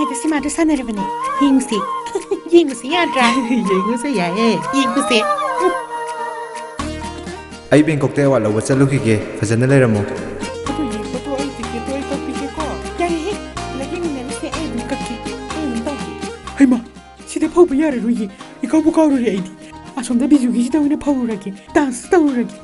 ꯍꯥꯏꯕ ꯁꯤꯃꯥꯗꯨ ꯁꯥꯟꯅꯔꯕꯅꯦ ꯌꯦꯡꯉꯨꯁꯤ ꯌꯦꯡꯉꯨꯁꯤ ꯌꯥꯗ꯭ꯔꯥ ꯌꯦꯡꯉꯨꯁꯤ ꯌꯥꯏꯌꯦ ꯌꯦꯡꯉꯨꯁꯤ ꯑꯩ ꯕꯦꯡꯀꯣꯛꯇ ꯑꯦꯋꯥꯔꯗ ꯂꯧꯕ ꯆꯠꯂꯨꯈꯤꯒꯦ ꯐꯖꯅ ꯂꯩꯔꯝꯃꯣ ꯑꯗꯨ ꯌꯦꯡꯕꯗꯣ ꯑꯩ ꯇꯤꯛꯀꯦꯠꯇꯣ ꯑꯩ ꯀꯛꯄꯤꯒꯦꯀꯣ ꯌꯥꯏꯍꯦ ꯂꯩꯃꯤꯟꯅꯔꯁꯦ ꯑꯩ ꯑꯗꯨꯝ ꯀꯛꯀꯦ ꯑꯩ ꯑꯗꯨꯝ ꯇꯧꯒꯦ ꯍꯩꯃꯥ ꯁꯤꯗ ꯐꯧꯕ ꯌꯥꯔꯔꯣꯏꯌꯦ ꯏꯀꯥꯎꯕꯨ ꯀꯥꯎꯔꯨꯔꯦ ꯑꯩꯗꯤ ꯑꯁꯣꯝꯗ ꯕꯤꯖꯨꯒꯤꯁꯤꯗ ꯑꯣꯏꯅ ꯐꯧꯔꯨꯔꯒꯦ ꯗꯥꯟꯁ ꯇꯧꯔꯨꯔꯒꯦ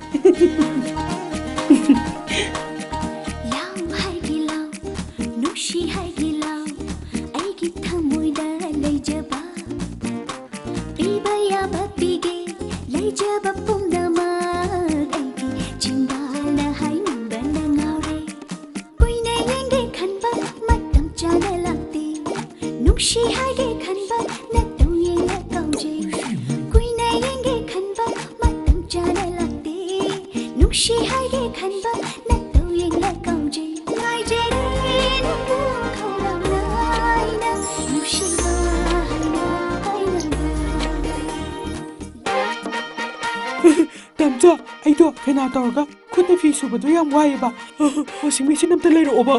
ꯇꯝꯆꯥ ꯑꯩꯗꯣ ꯐꯦꯅꯥ ꯇꯧꯔꯒ ꯈꯨꯠꯅ ꯐꯤ ꯁꯨꯕꯗꯣ ꯌꯥꯝ ꯋꯥꯏꯑꯦꯕ ꯋꯥꯁꯤꯡ ꯃꯦꯆꯤꯟ ꯑꯝꯇ ꯂꯩꯔꯛꯑꯣꯕ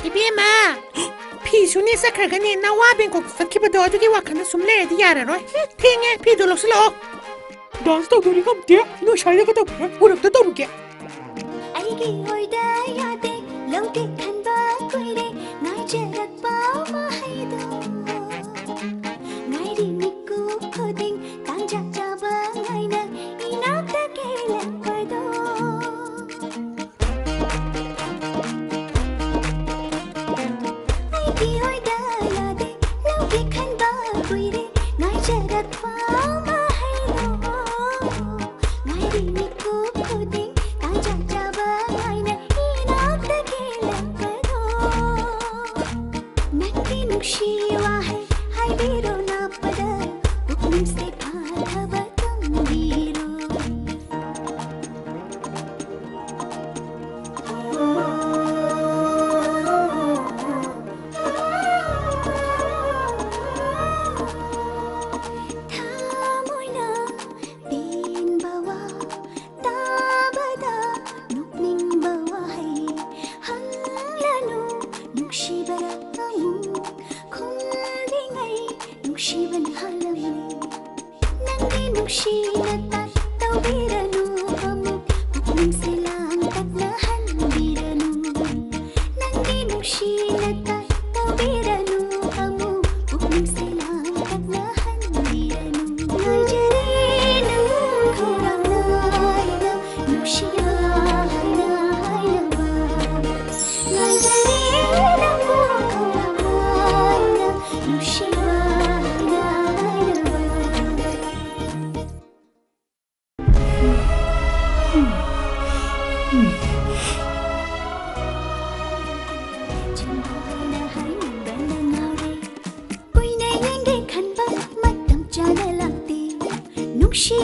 이비엠아 피순이 싹할가니 나와 뱅콕 싹키버도 어두기 와카나 숨레디 야라로 탱에 피도 럭슬러 댄스 도구리 감대 너 샬레가 더브라 우럭도 더루게 아이기 올다 야데 롱게 칸바 꾸이레 나이제락 바마 하이도 나이리 미쿠 코딩 당자 잡아 나이나 이나다 게레퍼도 아이기 올다 야데 롱게 칸바 꾸이레 나이제락 바마 하이도 나이리 미쿠 코딩 당자 잡아 나이나 이나다 게레퍼도 नक्की नुक्शिवा है हाय बीरो ना पड़ा हुक्म से भागवा तुम बीरो थामोइना बीन बवा ताबदा नुक्निंग बवा है हंगलानु नुक्शिबरा नुक्शिबन हालमने नंगे नुक्शिनता तौबीरनु अमुक पुक्निंग से लांगतना हनबीरनु नंगे नुक्शिनता तौबीरनु अमुक पुक्निंग से लांगतना हनबीरनु नाइजेरेनु खोरांनायना नुक्शिया हायना हायना नाइजेरेनु खोरांनायना नुक्शिया She